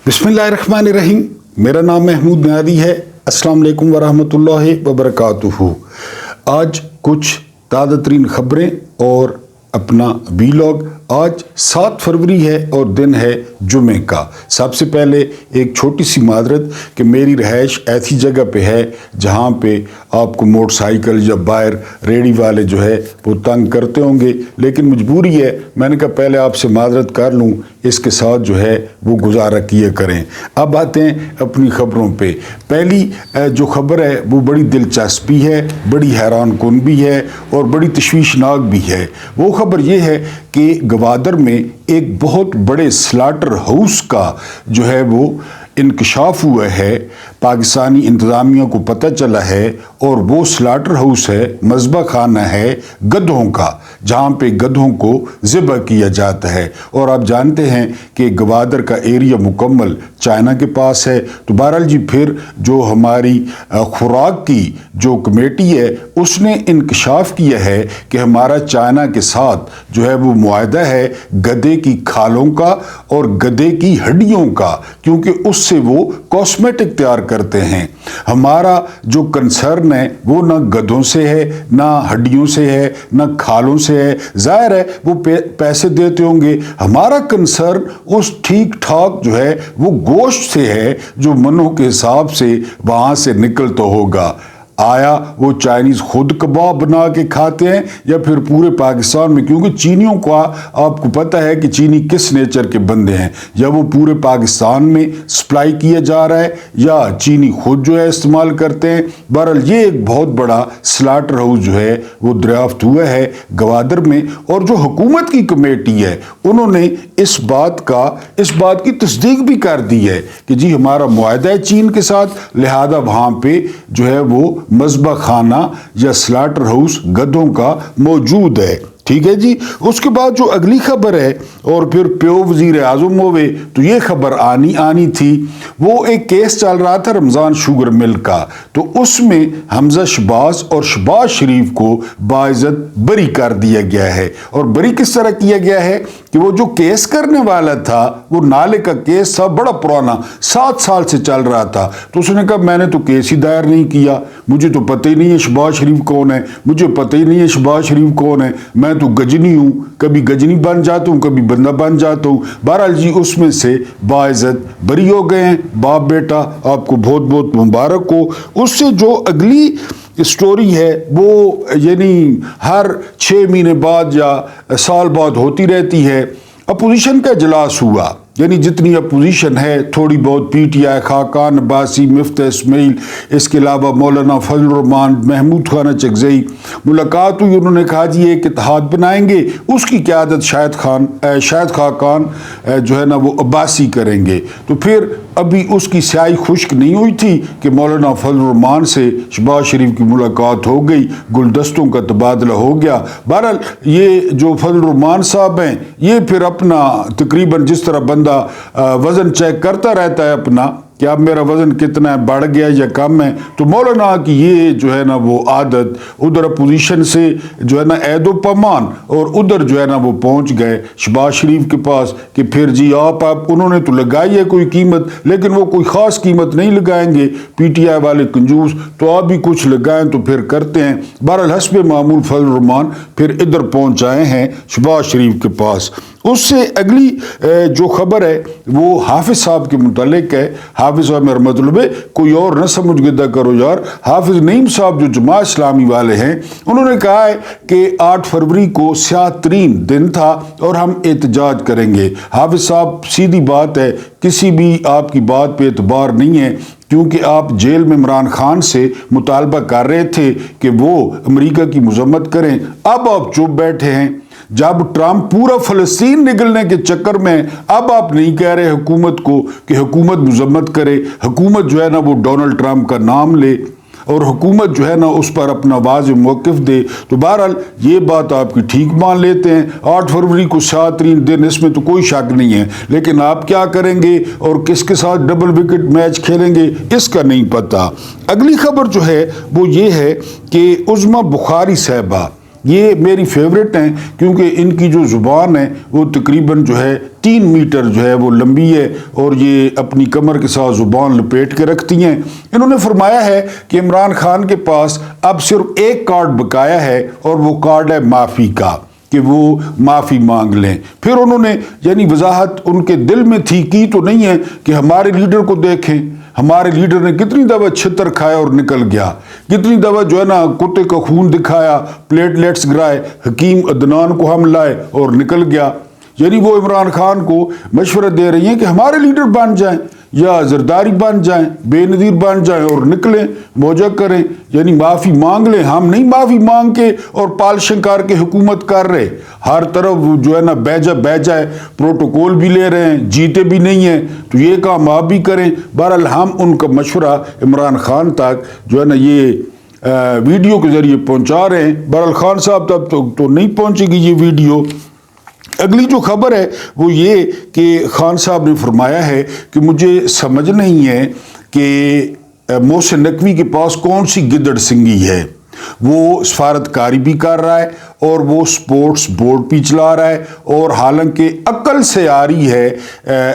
बिस्मिल्लाहिर्रहमानिर्रहीम। मेरा नाम महमूद नियादी है। अस्सलाम वालेकुम वरहमतुल्लाहि वबरकातुहू। आज कुछ ताज़ा तरीन ख़बरें और अपना वीलॉग। आज 7 फरवरी है और दिन है जुमे का। सबसे पहले एक छोटी सी माजरत कि मेरी रहायश ऐसी जगह पे है जहाँ पे आपको मोटरसाइकिल या बाहर रेडी वाले जो है वो तंग करते होंगे, लेकिन मजबूरी है। मैंने कहा पहले आपसे माजरत कर लूँ, इसके साथ जो है वो गुजारा किए करें। अब आते हैं अपनी ख़बरों पे। पहली जो ख़बर है वो बड़ी दिलचस्पी है, बड़ी हैरान कुन भी है और बड़ी तशवीशनाक भी है। वो ख़बर ये है कि गवादर में एक बहुत बड़े स्लाटर हाउस का जो है वो इंकशाफ हुआ है। पाकिस्तानी इंतज़ामिया को पता चला है और वो स्लाटर हाउस है, मज़बा खाना है गधों का, जहाँ पे गधों को ज़िबा किया जाता है। और आप जानते हैं कि गवादर का एरिया मुकम्मल चाइना के पास है। तो बहरहाल जी फिर जो हमारी खुराक की जो कमेटी है उसने इंकशाफ किया है कि हमारा चाइना के साथ जो है वो मुआहदा है गधे की खालों का और गधे की हड्डियों का, क्योंकि उससे वो कॉस्मेटिक तैयार करते हैं। हमारा जो कंसर्न है वो ना गधों से है, ना हड्डियों से है, ना खालों से है। जाहिर है वो पैसे देते होंगे। हमारा कंसर्न उस ठीक ठाक जो है वो गोश्त से है जो मनों के हिसाब से वहाँ से निकलता होगा। आया वो चाइनीज़ खुद कबाब बना के खाते हैं या फिर पूरे पाकिस्तान में, क्योंकि चीनियों का आपको पता है कि चीनी किस नेचर के बंदे हैं, या वो पूरे पाकिस्तान में सप्लाई किया जा रहा है या चीनी खुद जो है इस्तेमाल करते हैं। बहरहाल ये एक बहुत बड़ा स्लाटर हाउस जो है वो दरियाफ्त हुआ है गवादर में। और जो हुकूमत की कमेटी है उन्होंने इस बात की तस्दीक भी कर दी है कि जी हमारा मुआहदा है चीन के साथ, लिहाजा वहाँ पे जो है वो मज़बा खाना या स्लाटर हाउस गधों का मौजूद है। ठीक है जी। उसके बाद जो अगली खबर है, और फिर प्यो वज़ीर आज़म होवे तो ये खबर आनी थी। वो एक केस चल रहा था रमज़ान शुगर मिल का, तो उसमें हमजा शहबाज और शहबाज शरीफ को बाइज़्ज़त बरी कर दिया गया है। और बरी किस तरह किया गया है कि वो जो केस करने वाला था वो नाले का केस था, बड़ा पुराना 7 साल से चल रहा था। तो उसने कहा मैंने तो केस ही दायर नहीं किया, मुझे तो पता ही नहीं है शहबाज शरीफ कौन है, मुझे पता ही नहीं है शहबाज शरीफ कौन है, मैं तो गजनी हूँ, कभी गजनी बन जाता हूँ कभी बंदा बन जाता हूँ। बहरहाल जी उसमें से बाइज़्ज़त बरी हो गए हैं। बाप बेटा आपको बहुत बहुत मुबारक हो। उससे जो अगली स्टोरी है वो यानी हर 6 महीने बाद या साल बाद होती रहती है। अपोजिशन का इजलास हुआ, यानी जितनी अपोजिशन है थोड़ी बहुत, पीटीआई, खाकान अब्बासी, मिफ्ता इस्माइल, इसके अलावा मौलाना फजल रहमान, महमूद खान चकजई, मुलाकात हुई। उन्होंने कहा जी एक इत्तेहाद बनाएंगे, उसकी क़यादत शायद खाकान जो है ना वो अब्बासी करेंगे। तो फिर अभी उसकी स्याही खुश्क नहीं हुई थी कि मौलाना फजल रहमान से शहबाज शरीफ की मुलाकात हो गई, गुलदस्तों का तबादला हो गया। बहरहाल ये जो फजल रहमान साहब हैं ये फिर अपना तकरीबन जिस तरह बंदा वज़न चेक करता रहता है अपना कि अब मेरा वज़न कितना है, बढ़ गया या कम है, तो मौलाना की ये जो है ना वो आदत, उधर अपोजिशन से जो है ना ऐदो पमान और उधर जो है ना वो पहुंच गए शहबाज शरीफ के पास कि फिर जी आप उन्होंने तो लगाई है कोई कीमत, लेकिन वो कोई ख़ास कीमत नहीं लगाएंगे पीटीआई वाले कंजूस, तो आप भी कुछ लगाएं तो फिर करते हैं। बहरहाल हस्बे मामूल फजल रहमान फिर इधर पहुँच आए हैं शहबाज शरीफ के पास। उससे अगली जो खबर है वो हाफिज साहब के मुतालिक है। हाफिज साहब मेरा मतलब है कोई और न समझ गिदा करो यार। हाफिज नईम साहब जो जमात इस्लामी वाले हैं उन्होंने कहा है कि 8 फरवरी को स्याह-तरीन दिन था और हम एहतजाज करेंगे। हाफिज साहब सीधी बात है, किसी भी आपकी बात पे एतबार नहीं है, क्योंकि आप जेल में इमरान खान से मुतालबा कर रहे थे कि वो अमेरिका की मजम्मत करें, अब आप चुप बैठे हैं। जब ट्रंप पूरा फ़लस्तीन निगलने के चक्कर में, अब आप नहीं कह रहे हुकूमत को कि हुकूमत मजम्मत करे, हुकूमत जो है ना वो डोनाल्ड ट्रंप का नाम ले और हुकूमत जो है ना उस पर अपना वाज़ेह मौक़िफ़ दे। तो बहरहाल ये बात आपकी ठीक मान लेते हैं। 8 फरवरी को स्याह-तरीन दिन, इसमें तो कोई शक नहीं है, लेकिन आप क्या करेंगे और किसके साथ डबल विकेट मैच खेलेंगे इसका नहीं पता। अगली खबर जो है वो ये है कि उज़्मा बुखारी साहिबा یہ میری فیوریٹ ہیں کیونکہ ان کی جو زبان ہے وہ تقریباً جو ہے 3 میٹر جو ہے وہ لمبی ہے اور یہ اپنی کمر کے ساتھ زبان لپیٹ کے رکھتی ہیں۔ انہوں نے فرمایا ہے کہ عمران خان کے پاس اب صرف ایک کارڈ بقایا ہے اور وہ کارڈ ہے معافی کا، کہ وہ معافی مانگ لیں۔ پھر انہوں نے یعنی وضاحت ان کے دل میں تھی، کی تو نہیں ہے، کہ ہمارے لیڈر کو دیکھیں، ہمارے لیڈر نے کتنی دفعہ چھتر کھایا اور نکل گیا، کتنی دفعہ جو ہے نا کتے کا خون دکھایا، پلیٹلیٹس گرائے، حکیم عدنان کو ہم لائے اور نکل گیا۔ یعنی وہ عمران خان کو مشورہ دے رہی ہیں کہ ہمارے لیڈر بن جائیں یا زرداری بن جائیں، بے نظیر بن جائیں اور نکلیں، موجہ کریں، یعنی معافی مانگ لیں۔ ہم نہیں معافی مانگ کے اور پالشنگ کر کے حکومت کر رہے، ہر طرف جو ہے نا بیجا ہے، پروٹوکول بھی لے رہے ہیں، جیتے بھی نہیں ہیں، تو یہ کام آپ بھی کریں۔ بہرحال ہم ان کا مشورہ عمران خان تک جو ہے نا یہ ویڈیو کے ذریعے پہنچا رہے ہیں۔ بہرحال خان صاحب تب تو نہیں پہنچے گی یہ ویڈیو۔ اگلی جو خبر ہے وہ یہ کہ خان صاحب نے فرمایا ہے کہ مجھے سمجھ نہیں ہے کہ محسن نقوی کے پاس کون سی گدڑ سنگی ہے، وہ سفارتکاری بھی کر رہا ہے اور وہ سپورٹس بورڈ بھی چلا رہا ہے، اور حالانکہ عقل سے آ رہی ہے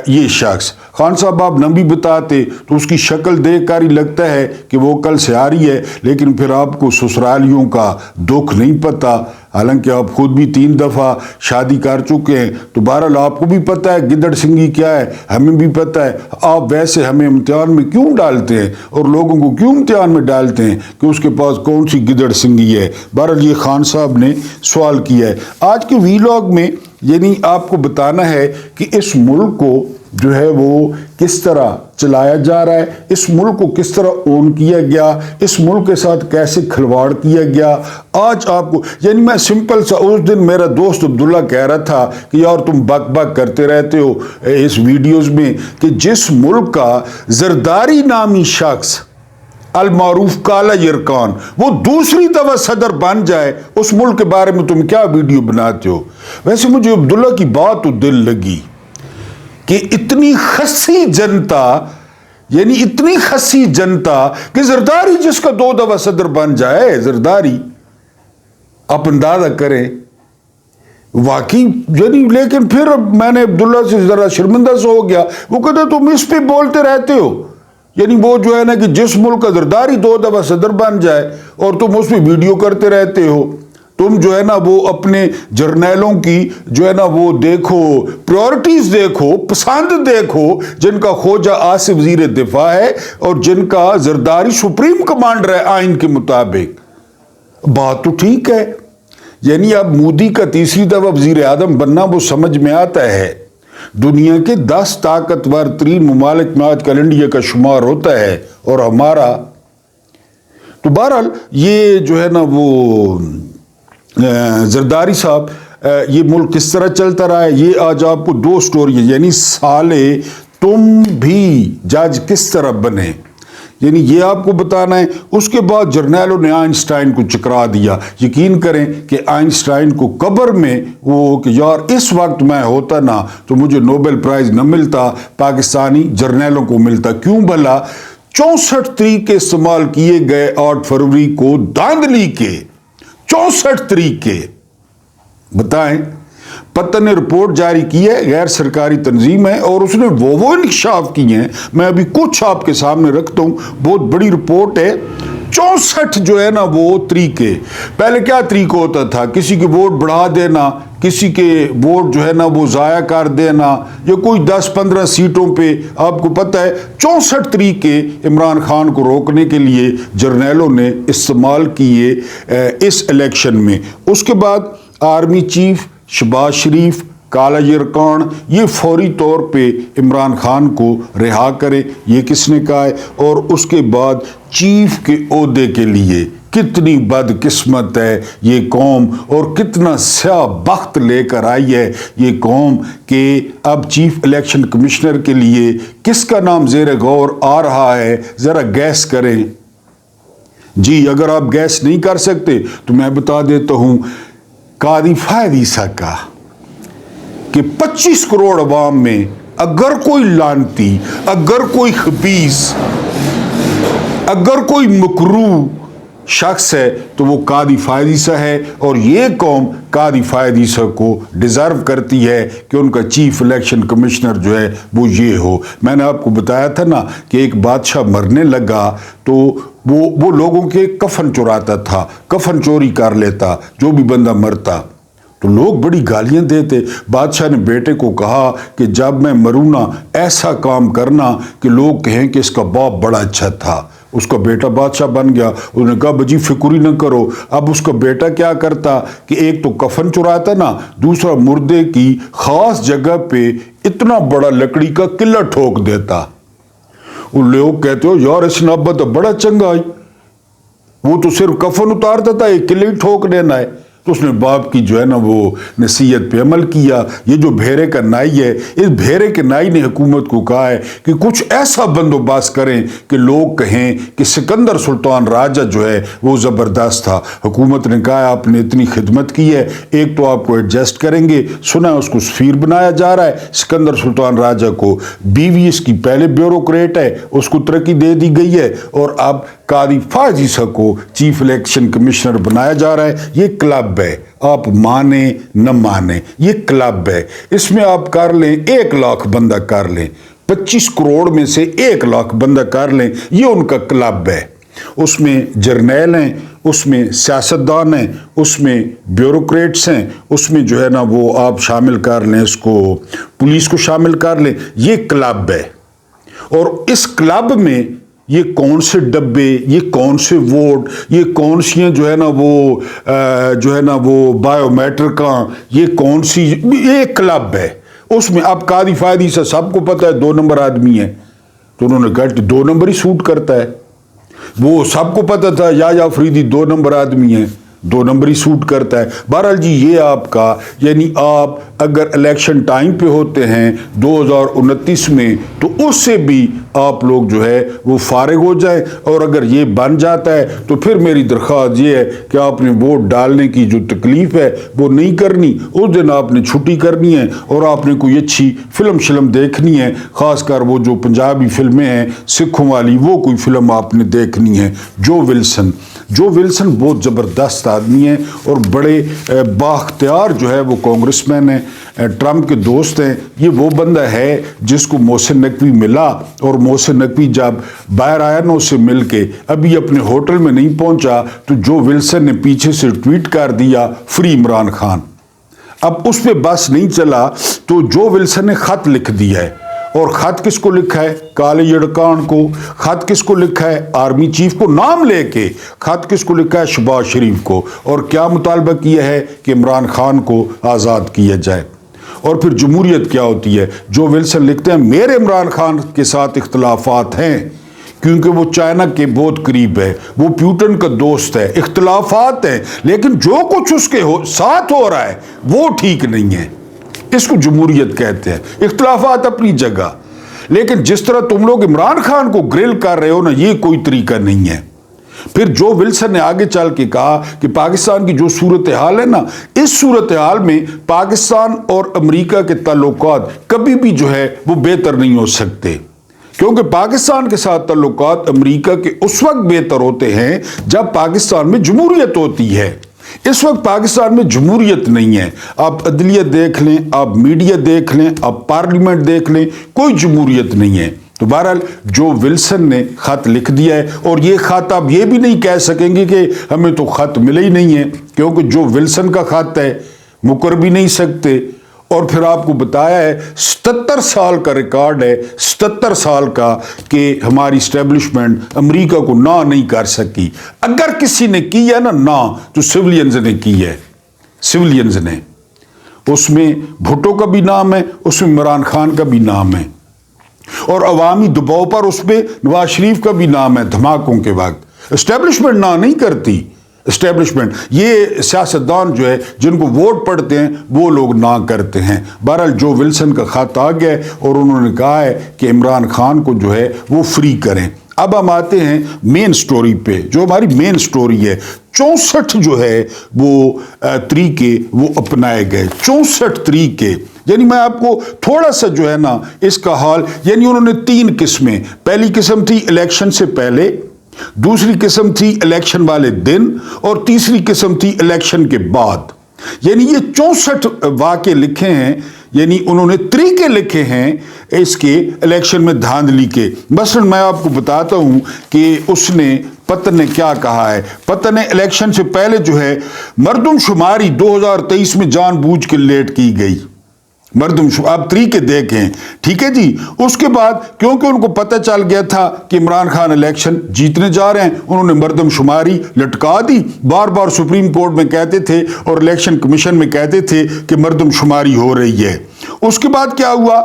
یہ شخص۔ خان صاحب آپ نہ بھی بتاتے تو اس کی شکل دیکھ کر ہی لگتا ہے کہ وہ عقل سے آ رہی ہے، لیکن پھر آپ کو سسرالیوں کا دکھ نہیں پتا، حالانکہ آپ خود بھی 3 دفعہ شادی کر چکے ہیں، تو بہرحال آپ کو بھی پتہ ہے گدڑ سنگی کیا ہے، ہمیں بھی پتہ ہے۔ آپ ویسے ہمیں امتحان میں کیوں ڈالتے ہیں اور لوگوں کو کیوں امتحان میں ڈالتے ہیں کہ اس کے پاس کون سی گدڑ سنگی ہے؟ بہرحال یہ خان صاحب نے سوال کیا ہے۔ آج کے ویلاگ میں یعنی آپ کو بتانا ہے کہ اس ملک کو جو ہے وہ کس طرح چلایا جا رہا ہے، اس ملک کو کس طرح اون کیا گیا، اس ملک کے ساتھ کیسے کھلواڑ کیا گیا۔ آج آپ کو یعنی میں سمپل سا، اس دن میرا دوست عبداللہ کہہ رہا تھا کہ یار تم بک بک کرتے رہتے ہو اس ویڈیوز میں کہ جس ملک کا زرداری نامی شخص المعروف کالا یرکان وہ دوسری دفعہ صدر بن جائے، اس ملک کے بارے میں تم کیا ویڈیو بناتے ہو؟ ویسے مجھے عبداللہ کی بات تو دل لگی کہ اتنی خسی جنتا، یعنی اتنی خسی جنتا کہ زرداری جس کا 2 دفعہ صدر بن جائے، زرداری آپ اندازہ کریں واقعی یعنی۔ لیکن پھر میں نے عبداللہ سے ذرا شرمندہ سے ہو گیا، وہ کہتے تم اس پہ بولتے رہتے ہو، یعنی وہ جو ہے نا کہ جس ملک کا زرداری 2 دفعہ صدر بن جائے اور تم اس پہ ویڈیو کرتے رہتے ہو، تم جو ہے نا وہ اپنے جرنیلوں کی جو ہے نا وہ دیکھو، پریورٹیز دیکھو، پسند دیکھو، جن کا خواجہ آصف وزیر دفاع ہے اور جن کا زرداری سپریم کمانڈر ہے آئین کے مطابق۔ بات تو ٹھیک ہے، یعنی اب مودی کا 3ری دفعہ وزیر اعظم بننا وہ سمجھ میں آتا ہے۔ دنیا کے 10 طاقتور ترین ممالک میں آج کل انڈیا کا شمار ہوتا ہے اور ہمارا تو بہرحال یہ جو ہے نا وہ زرداری صاحب یہ ملک کس طرح چلتا رہا ہے، یہ آج آپ کو 2 سٹوری ہے، یعنی سالے تم بھی جج کس طرح بنے، یعنی یہ آپ کو بتانا ہے۔ اس کے بعد جرنیلوں نے آئنسٹائن کو چکرا دیا۔ یقین کریں کہ آئنسٹائن کو قبر میں وہ کہ یار اس وقت میں ہوتا نا تو مجھے نوبل پرائز نہ ملتا، پاکستانی جرنیلوں کو ملتا۔ کیوں بھلا؟ 64 طریقے استعمال کیے گئے 8 فروری کو دھاندلی کے، 64 طریقے بتائیں۔ پتہ نے رپورٹ جاری کی ہے، غیر سرکاری تنظیم ہے، اور اس نے وہ انکشاف کیے ہیں، میں ابھی کچھ آپ کے سامنے رکھتا ہوں، بہت بڑی رپورٹ ہے۔ 64 جو ہے نا وہ طریقے۔ پہلے کیا طریقہ ہوتا تھا؟ کسی کے ووٹ بڑھا دینا، کسی کے ووٹ جو ہے نا وہ ضائع کر دینا، یا کوئی 10-15 سیٹوں پہ آپ کو پتہ ہے 64 طریقے عمران خان کو روکنے کے لیے جرنیلوں نے استعمال کیے اس الیکشن میں۔ اس کے بعد آرمی چیف شہباز شریف، کالا یرکان، یہ فوری طور پہ عمران خان کو رہا کرے، یہ کس نے کہا ہے؟ اور اس کے بعد چیف کے عہدے کے لیے کتنی بد قسمت ہے یہ قوم اور کتنا سیاہ بخت لے کر آئی ہے یہ قوم کہ اب چیف الیکشن کمشنر کے لیے کس کا نام زیر غور آ رہا ہے، ذرا گیس کریں۔ جی اگر آپ گیس نہیں کر سکتے تو میں بتا دیتا ہوں، قاضی فہد عیسیٰ کا کہ 25 کروڑ عوام میں اگر کوئی لانتی، اگر کوئی خبیث، اگر کوئی مکروہ شخص ہے تو وہ قاضی فائد عیسیٰ ہے، اور یہ قوم قاضی فائد عیسیٰ کو ڈیزرو کرتی ہے کہ ان کا چیف الیکشن کمشنر جو ہے وہ یہ ہو۔ میں نے آپ کو بتایا تھا نا کہ ایک بادشاہ مرنے لگا تو وہ لوگوں کے کفن چراتا تھا، کفن چوری کر لیتا جو بھی بندہ مرتا، تو لوگ بڑی گالیاں دیتے۔ بادشاہ نے بیٹے کو کہا کہ جب میں مروں نا ایسا کام کرنا کہ لوگ کہیں کہ اس کا باپ بڑا اچھا تھا۔ اس کا بیٹا بادشاہ بن گیا۔ انہوں نے کہا بجی فکر ہی نہ کرو۔ اب اس کا بیٹا کیا کرتا کہ ایک تو کفن چراتا نا، دوسرا مردے کی خاص جگہ پہ اتنا بڑا لکڑی کا قلعہ ٹھوک دیتا۔ ان لوگ کہتے ہو یار اس نابا تو بڑا چنگا ہے، وہ تو صرف کفن اتارتا تھا، ایک قلعہ ٹھوک دینا ہے۔ تو اس نے باپ کی جو ہے نا وہ نصیحت پہ عمل کیا۔ یہ جو بھیرے کا نائی ہے، اس بھیرے کے نائی نے حکومت کو کہا ہے کہ کچھ ایسا بندوبست کریں کہ لوگ کہیں کہ سکندر سلطان راجہ جو ہے وہ زبردست تھا۔ حکومت نے کہا آپ نے اتنی خدمت کی ہے، ایک تو آپ کو ایڈجسٹ کریں گے، سنا ہے اس کو سفیر بنایا جا رہا ہے سکندر سلطان راجہ کو، بیوی اس کی پہلے بیوروکریٹ ہے، اس کو ترقی دے دی گئی ہے، اور اب قاضی فائد عیسیٰ کو چیف الیکشن کمشنر بنایا جا رہا ہے۔ یہ کلب ہے، آپ مانیں نہ مانیں، یہ کلب ہے۔ اس میں آپ کر لیں 1 لاکھ بندہ کر لیں، 25 کروڑ میں سے 1 لاکھ بندہ کر لیں، یہ ان کا کلب ہے۔ اس میں جرنیل ہیں، اس میں سیاستدان ہیں، اس میں بیوروکریٹس ہیں، اس میں جو ہے نا وہ آپ شامل کر لیں، اس کو پولیس کو شامل کر لیں، یہ کلب ہے۔ اور اس کلب میں یہ کون سے ڈبے، یہ کون سے ووٹ، یہ کون سی جو ہے نا وہ بایو میٹرکاں، یہ کون سی، یہ کلب ہے۔ اس میں اب قاضی فائد عیسیٰ سب کو پتہ ہے 2 نمبر آدمی ہے، تو انہوں نے کہا کہ 2 نمبر ہی سوٹ کرتا ہے۔ وہ سب کو پتہ تھا یا فریدی 2 نمبر آدمی ہے، 2 نمبر ہی سوٹ کرتا ہے۔ بہرحال جی یہ آپ کا، یعنی آپ اگر الیکشن ٹائم پہ ہوتے ہیں 2029 میں تو اس سے بھی آپ لوگ جو ہے وہ فارغ ہو جائیں، اور اگر یہ بن جاتا ہے تو پھر میری درخواست یہ ہے کہ آپ نے ووٹ ڈالنے کی جو تکلیف ہے وہ نہیں کرنی، اس دن آپ نے چھٹی کرنی ہے، اور آپ نے کوئی اچھی فلم دیکھنی ہے، خاص کر وہ جو پنجابی فلمیں ہیں سکھوں والی، وہ کوئی فلم آپ نے دیکھنی ہے۔ جو ولسن بہت زبردست آدمی ہے اور بڑے بااختیار جو ہے وہ کانگریس مین ہیں، ٹرمپ کے دوست ہیں۔ یہ وہ بندہ ہے جس کو محسن نقوی ملا، اور محسن نقوی جب باہر آیا نا اس سے مل کے ابھی اپنے ہوٹل میں نہیں پہنچا تو جو ولسن نے پیچھے سے ٹویٹ کر دیا فری عمران خان۔ اب اس پہ بس نہیں چلا تو جو ولسن نے خط لکھ دیا ہے، اور خط کس کو لکھا ہے؟ کالے یڑکان کو۔ خط کس کو لکھا ہے؟ آرمی چیف کو نام لے کے۔ خط کس کو لکھا ہے؟ شہباز شریف کو۔ اور کیا مطالبہ کیا ہے کہ عمران خان کو آزاد کیا جائے۔ اور پھر جمہوریت کیا ہوتی ہے؟ جو ولسن لکھتے ہیں میرے عمران خان کے ساتھ اختلافات ہیں کیونکہ وہ چائنا کے بہت قریب ہے، وہ پیوٹن کا دوست ہے، اختلافات ہیں، لیکن جو کچھ اس کے ساتھ ہو رہا ہے وہ ٹھیک نہیں ہے۔ اس کو جمہوریت کہتے ہیں۔ اختلافات اپنی جگہ، لیکن جس طرح تم لوگ عمران خان کو گرل کر رہے ہو نا، یہ کوئی طریقہ نہیں ہے۔ پھر جو ولسن نے آگے چل کے کہا کہ پاکستان کی جو صورتحال ہے نا، اس صورتحال میں پاکستان اور امریکہ کے تعلقات کبھی بھی جو ہے وہ بہتر نہیں ہو سکتے، کیونکہ پاکستان کے ساتھ تعلقات امریکہ کے اس وقت بہتر ہوتے ہیں جب پاکستان میں جمہوریت ہوتی ہے۔ اس وقت پاکستان میں جمہوریت نہیں ہے۔ آپ عدلیہ دیکھ لیں، آپ میڈیا دیکھ لیں، آپ پارلیمنٹ دیکھ لیں، کوئی جمہوریت نہیں ہے۔ تو بہرحال جو ولسن نے خط لکھ دیا ہے، اور یہ خط آپ یہ بھی نہیں کہہ سکیں گے کہ ہمیں تو خط ملے ہی نہیں ہے، کیونکہ جو ولسن کا خط ہے مکر بھی نہیں سکتے۔ اور پھر آپ کو بتایا ہے 77 سال کا ریکارڈ ہے، 77 سال کا، کہ ہماری اسٹیبلشمنٹ امریکہ کو نہ نہیں کر سکی۔ اگر کسی نے کی ہے نا تو سویلینز نے کی ہے، سویلینز نے۔ اس میں بھٹو کا بھی نام ہے، اس میں عمران خان کا بھی نام ہے، اور عوامی دباؤ پر اس پہ نواز شریف کا بھی نام ہے دھماکوں کے وقت۔ اسٹیبلشمنٹ نہ نہیں کرتی، اسٹیبلشمنٹ یہ سیاستدان جو ہے جن کو ووٹ پڑتے ہیں وہ لوگ نہ کرتے ہیں۔ بہرحال جو ولسن کا خط آ گیا اور انہوں نے کہا ہے کہ عمران خان کو جو ہے وہ فری کریں۔ اب ہم آتے ہیں مین سٹوری پہ، جو ہماری مین سٹوری ہے۔ 64 جو ہے وہ طریقے وہ اپنائے گئے، 64 طریقے۔ یعنی میں آپ کو تھوڑا سا جو ہے نا اس کا حال، یعنی انہوں نے 3 قسمیں، پہلی قسم تھی الیکشن سے پہلے، दूसरी किस्म थी इलेक्शन वाले दिन और तीसरी किस्म थी इलेक्शन के बाद। यानी ये 64 वाक़े लिखे हैं, यानी उन्होंने तरीके लिखे हैं इसके इलेक्शन में धांधली के। मसलन मैं आपको बताता हूं कि उसने पत्तन ने क्या कहा है। पत्तन ने इलेक्शन से पहले जो है मर्दमशुमारी 2023 में जानबूझ के लेट की गई। आप तरीके देखें, ठीक है जी। उसके बाद क्योंकि उनको पता चल गया था कि इमरान खान इलेक्शन जीतने जा रहे हैं, उन्होंने मर्दमशुमारी लटका दी। बार बार सुप्रीम कोर्ट में कहते थे और इलेक्शन कमीशन में कहते थे कि मर्दमशुमारी हो रही है। उसके बाद क्या हुआ,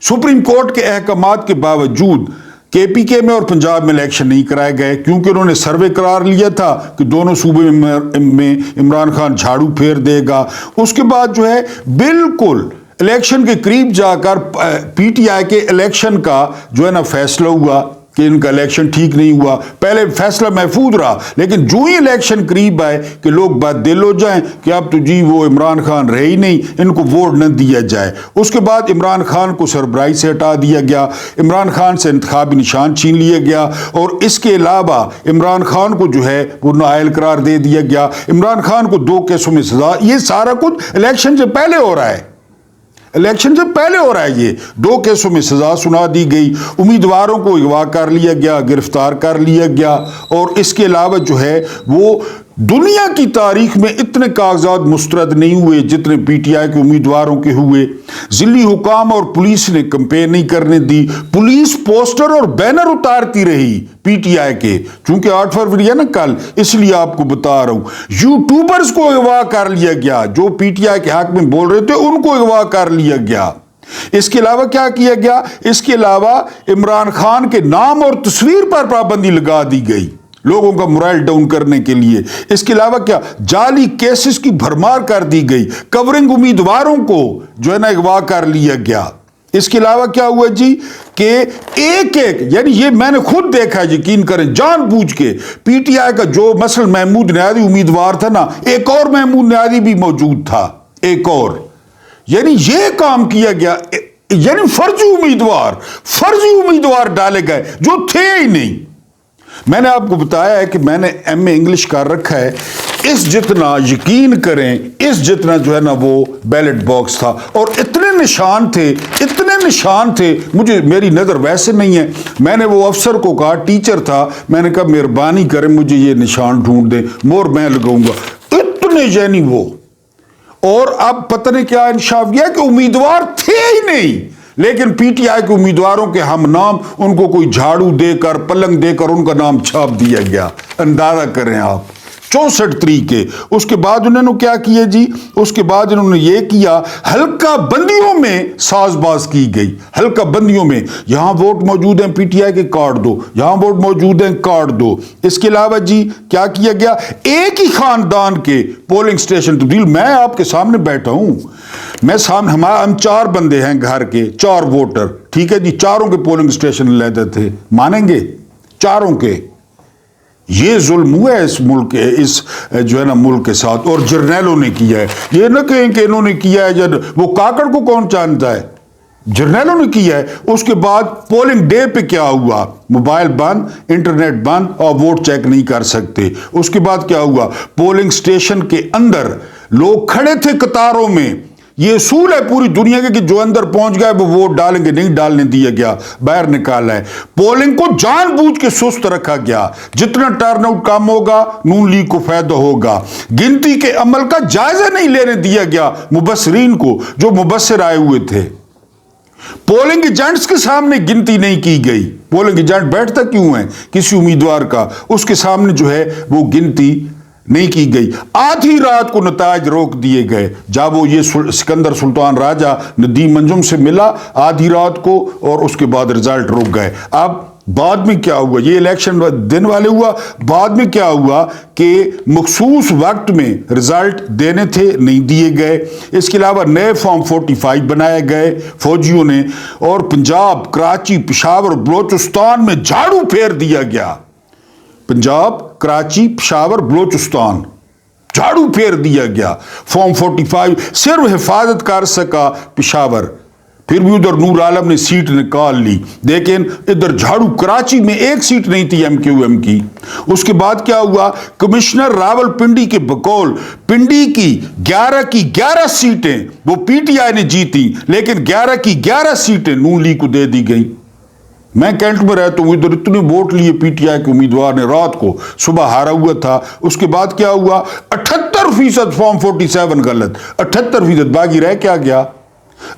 सुप्रीम कोर्ट के अहकामात के बावजूद केपीके में और पंजाब में इलेक्शन नहीं कराए गए, क्योंकि उन्होंने सर्वे करार लिया था कि दोनों सूबे में इमरान खान झाड़ू फेर देगा। उसके बाद जो है बिल्कुल इलेक्शन के करीब जाकर पीटीआई के इलेक्शन का जो है ना फैसला हुआ कि इनका इलेक्शन ठीक नहीं हुआ। पहले फैसला महफूज रहा, लेकिन जो ही इलेक्शन करीब आए कि लोग बददिल हो जाएं कि अब तो जी वो इमरान खान रहे ही नहीं, इनको वोट न दिया जाए। उसके बाद इमरान खान को सरबराही से हटा दिया गया, इमरान खान से इंतखाबी निशान छीन लिया गया और इसके अलावा इमरान खान को जो है वो नाअहल करार दे दिया गया। इमरान खान को 2 केसों में सजा। ये सारा कुछ इलेक्शन से पहले हो रहा है, इलेक्शन से पहले हो रहा है। ये 2 केसों में सजा सुना दी गई, उम्मीदवारों को अगवा कर लिया गया, गिरफ्तार कर लिया गया। और इसके अलावा जो है वो दुनिया की तारीख में इतने कागजात मुस्तरद नहीं हुए जितने पीटीआई के उम्मीदवारों के हुए। जिली हुकाम और पुलिस ने कैंपेन नहीं करने दी, पुलिस पोस्टर और बैनर उतारती रही पीटीआई के। चूंकि 8 फरवरी है ना कल, इसलिए आपको बता रहा हूं। यूट्यूबर्स को अगवा कर लिया गया, जो पीटीआई के हक में बोल रहे थे उनको अगवा कर लिया गया। इसके अलावा क्या किया गया, इसके अलावा इमरान खान के नाम और तस्वीर पर पाबंदी लगा दी गई लोगों का मोरल डाउन करने के लिए। इसके अलावा क्या, जाली केसेस की भरमार कर दी गई, कवरिंग उम्मीदवारों को जो है ना अगवा कर लिया गया। इसके अलावा क्या हुआ जी कि एक यानी ये मैंने खुद देखा, यकीन करें, जानबूझ के पीटीआई का जो मसलन महमूद नियाज़ी उम्मीदवार था ना, एक और महमूद नियाज़ी भी मौजूद था, एक और, यानी ये काम किया गया। यानी फर्जी उम्मीदवार डाले गए जो थे ही नहीं। मैंने आपको बताया है कि मैंने एमए इंग्लिश कर रखा है। इस जितना यकीन करें, इस जितना जो है ना वो बैलेट बॉक्स था और इतने निशान थे, मुझे मेरी नज़र वैसे नहीं है। मैंने वो अफसर को कहा, टीचर था, मैंने कहा मेहरबानी करें मुझे ये निशान ढूंढ दें, मोर मैं लगाऊंगा। इतने यानी वो, और अब पता नहीं क्या इंसाफ किया कि उम्मीदवार थे ही नहीं, लेकिन पीटीआई के उम्मीदवारों के हम नाम उनको कोई झाड़ू देकर पलंग देकर उनका नाम छाप दिया गया। अंदाजा करें आप, 64 तरीके। उसके बाद उन्होंने क्या किया जी, उसके बाद इन्होंने ये किया, हल्का बंदियों में साजबाज की गई। हल्का बंदियों में यहां वोट मौजूद हैं पीटीआई के, कार्ड दो, यहां वोट मौजूद हैं, कार्ड दो। इसके अलावा जी क्या किया गया, एक ही खानदान के पोलिंग स्टेशन तब्दील। मैं आपके सामने बैठा हूं, हम 4 बंदे हैं घर के, 4 वोटर, ठीक है जी, चारों के पोलिंग स्टेशन लेते थे, मानेंगे, चारों के। ये जुल्म हुआ है इस मुल्क के, इस जो है ना मुल्क के साथ, और जर्नैलों ने किया है। ये ना कहें कि इन्होंने किया है, जब वो काकड़ को कौन जानता है, जर्नैलों ने किया है। उसके बाद पोलिंग डे पे क्या हुआ, मोबाइल बंद, इंटरनेट बंद और वोट चेक नहीं कर सकते। उसके बाद क्या हुआ, पोलिंग स्टेशन के अंदर लोग खड़े थे कतारों में। ये असूल है पूरी दुनिया के कि जो अंदर पहुंच गया वो वोट डालेंगे, नहीं डालने दिया गया, बाहर निकाला है। पोलिंग को जानबूझ के सुस्त रखा गया, जितना टर्नआउट कम होगा नून लीग को फायदा होगा। गिनती के अमल का जायजा नहीं लेने दिया गया मुबस्सिरीन को, जो मुबस्सिर आए हुए थे। पोलिंग एजेंट्स के सामने गिनती नहीं की गई। पोलिंग एजेंट बैठता क्यों है किसी उम्मीदवार का, उसके सामने जो है वो गिनती नहीं की गई। आधी रात को नताज रोक दिए गए, जब वो ये सिकंदर सुल्तान राजा नदीम मंजुम से मिला आधी रात को, और उसके बाद रिजल्ट रुक गए। अब बाद में क्या हुआ, ये इलेक्शन दिन वाले हुआ, बाद में क्या हुआ कि मखसूस वक्त में रिजल्ट देने थे, नहीं दिए गए। इसके अलावा नए फॉर्म 45 बनाए गए फौजियों ने, और पंजाब, कराची, पेशावर, बलोचिस्तान में झाड़ू फेर दिया गया। पंजाब, कराची, पेशावर, बलोचिस्तान झाड़ू फेर दिया गया। फॉर्म 45 सिर्फ हिफाजत कर सका पेशावर, फिर भी उधर नूर आलम ने सीट निकाल ली, लेकिन इधर झाड़ू कराची में एक सीट नहीं थी MQM की। उसके बाद क्या हुआ, कमिश्नर रावलपिंडी के बकौल पिंडी की 11 सीटें वो PTI ने जीती, लेकिन 11 सीटें नून लीग को दे दी गई। मैं कैंट में रहता हूं, इधर इतने वोट लिए PTI के उम्मीदवार ने, रात को सुबह हारा हुआ था। उसके बाद क्या हुआ, 78% फॉर्म 47 गलत, 78%, बाकी रह क्या गया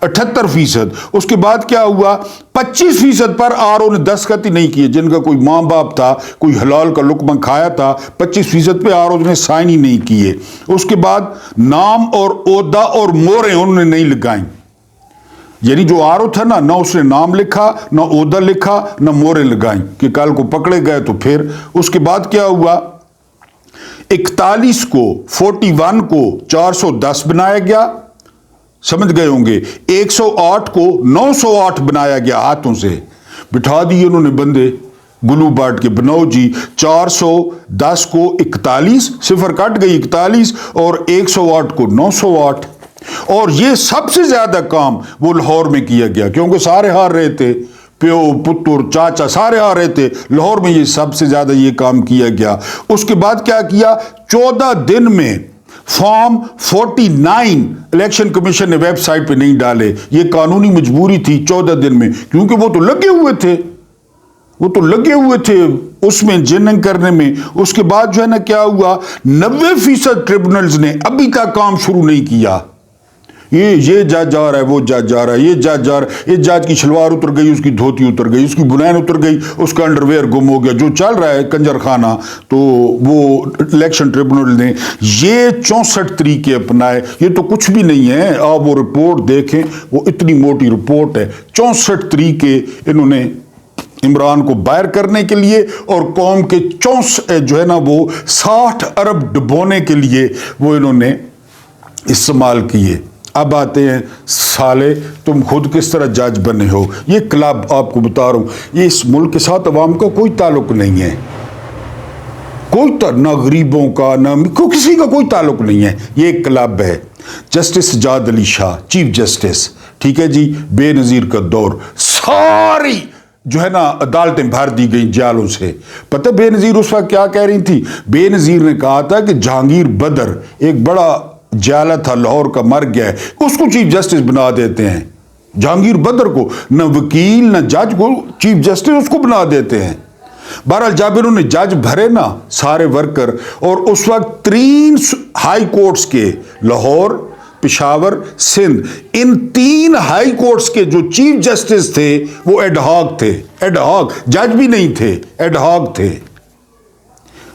78%। उसके बाद क्या हुआ, 25% पर RO ने दस्तखत ही नहीं किए, जिनका कोई माँ बाप था, कोई हलाल का लुकमा खाया था, 25% पे RO ने साइन ही नहीं किए। उसके बाद नाम और ओहदा और मोहरें उन्होंने नहीं लगाई, यानी जो RO था ना उसने नाम लिखा, ना ओहदा लिखा, ना मोहरें लगाई कि कल को पकड़े गए तो फिर। उसके बाद क्या हुआ, 41 को 41 को 410 बनाया गया, समझ गए होंगे। 108 को 908 बनाया गया, हाथों से बिठा दिए उन्होंने बंदे गुलू बांट के, बनाओ जी। 410 को 41, सिफर कट गई 41, और 108 को 908। और ये सबसे ज्यादा काम वो लाहौर में किया गया, क्योंकि सारे हार रहे थे, प्यो पुत्र चाचा सारे हार रहे थे। लाहौर में ये सबसे ज्यादा ये काम किया गया। उसके बाद क्या किया, 14 दिन में फॉर्म 49 इलेक्शन कमीशन ने वेबसाइट पे नहीं डाले। ये कानूनी मजबूरी थी 14 दिन में, क्योंकि वो तो लगे हुए थे उसमें जिनिंग करने में। उसके बाद जो है ना क्या हुआ, 90% ट्रिब्यूनल्स ने अभी तक काम शुरू नहीं किया। ये जज जा रहा है, वो जज जा रहा है, ये जज जा रहा है, ये जज की शलवार उतर गई, उसकी धोती उतर गई, उसकी बुनैन उतर गई, उसका अंडरवेयर गुम हो गया, जो चल रहा है कंजर खाना। तो वो इलेक्शन ट्रिब्यूनल ने ये 64 तरीके अपनाए। ये तो कुछ भी नहीं है, आप वो रिपोर्ट देखें, वो इतनी मोटी रिपोर्ट है। 64 तरीके इन्होंने इमरान को बाहर करने के लिए और कौम के 60 अरब डुबोने के लिए वो इन्होंने इस्तेमाल किए। अब आते हैं, साले तुम खुद किस तरह जज बने हो। ये क्लब आपको बता रहा हूं, ये इस मुल्क के साथ अवाम का कोई ताल्लुक नहीं है, ना गरीबों का, ना किसी का कोई ताल्लुक नहीं है। ये एक क्लब है। Justice Sajjad Ali Shah chief justice, ठीक है जी, बेनजीर का दौर, सारी जो है ना अदालतें भर दी गई जालों से। पता बेनजीर उस वक्त क्या कह रही थी, बेनजीर ने कहा था कि जहांगीर बदर एक बड़ा जाला था, लाहौर का, मर गया है, उसको चीफ जस्टिस बना देते हैं। जहांगीर बदर को, न वकील न जज को, चीफ जस्टिस उसको बना देते हैं। बहरहाल जब इन्होंने जज भरे ना सारे वर्कर, और उस वक्त 3 हाई कोर्ट्स के, लाहौर, पेशावर, सिंध, इन 3 हाई कोर्ट्स के जो चीफ जस्टिस थे वो एडहॉक थे, एडहॉक जज भी नहीं थे, एडहॉक थे।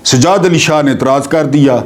सजाद अली शाह ने इतराज कर दिया।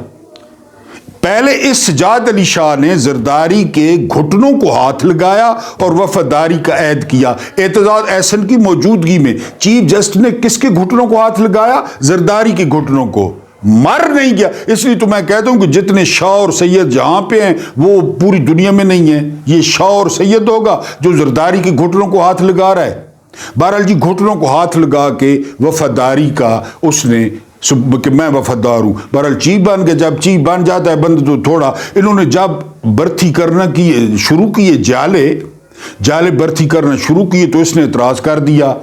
पहले इस सजाद अली शाह ने जरदारी के घुटनों को हाथ लगाया और वफादारी का ऐद किया। एतजाज एहसन की मौजूदगी में चीफ जस्टिस ने किसके घुटनों को हाथ लगाया, जरदारी के घुटनों को। मर नहीं गया। इसलिए तो मैं कहता हूं कि जितने शाह और सैयद जहां पे हैं वो पूरी दुनिया में नहीं है। ये शाह और सैयद होगा जो जरदारी के घुटनों को हाथ लगा रहा है। बहरहाल जी, घुटनों को हाथ लगा के वफादारी का उसने कि मैं वफादार हूं। बहरहाल चीफ बन गया। जब चीफ बन जाता है बंद तो थोड़ा, इन्होंने जब भर्ती करना की शुरू किए, जाले भर्ती करना शुरू किए, तो इसने इतराज कर दिया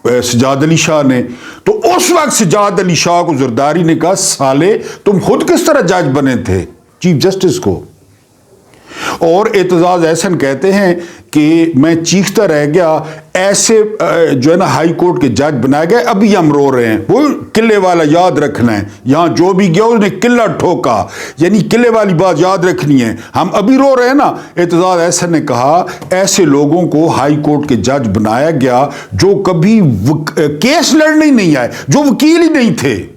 सजाद अली शाह ने। तो उस वक्त सजाद अली शाह को जरदारी ने कहा, साले तुम खुद किस तरह जज बने थे चीफ जस्टिस को। और एतजाज एहसन कहते हैं कि मैं चीखता रह गया, ऐसे जो है ना हाई कोर्ट के जज बनाए गए, अभी हम रो रहे हैं। वो किले वाला याद रखना है, यहां जो भी गया उसने किला ठोका, यानी किले वाली बात याद रखनी है, हम अभी रो रहे हैं ना। एतजाज एहसन ने कहा, ऐसे लोगों को हाई कोर्ट के जज बनाया गया जो कभी केस लड़ने ही नहीं आए, जो वकील ही नहीं थे।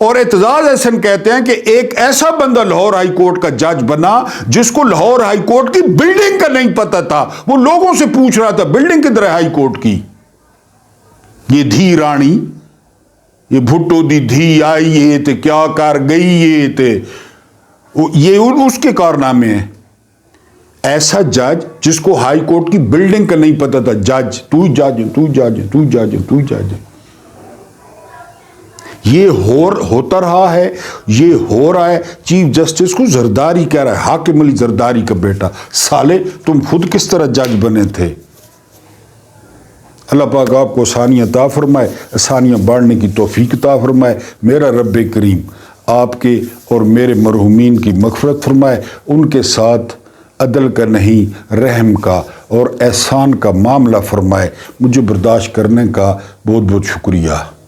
और एतजाज एहसन कहते हैं कि एक ऐसा बंदा लाहौर हाई कोर्ट का जज बना जिसको लाहौर हाई कोर्ट की बिल्डिंग का नहीं पता था। वो लोगों से पूछ रहा था बिल्डिंग किधर है हाई कोर्ट की। ये धी रानी, ये भुट्टो दी धी आई ये थे, क्या कर गई ये थे, ये उसके कारनामे हैं। ऐसा जज जिसको हाई कोर्ट की बिल्डिंग का नहीं पता था, जज तू जज तू जज तू जज तू जज। یہ ہوتا رہا ہے، یہ ہو رہا ہے۔ چیف جسٹس کو زرداری کہہ رہا ہے، حاکم علی زرداری کا بیٹا، سالے تم خود کس طرح جج بنے تھے؟ اللہ پاک آپ کو آسانیاں عطا فرمائے، آسانیاں بڑھنے کی توفیق عطا فرمائے۔ میرا رب کریم آپ کے اور میرے مرحومین کی مغفرت فرمائے، ان کے ساتھ عدل کا نہیں رحم کا اور احسان کا معاملہ فرمائے۔ مجھے برداشت کرنے کا بہت بہت شکریہ۔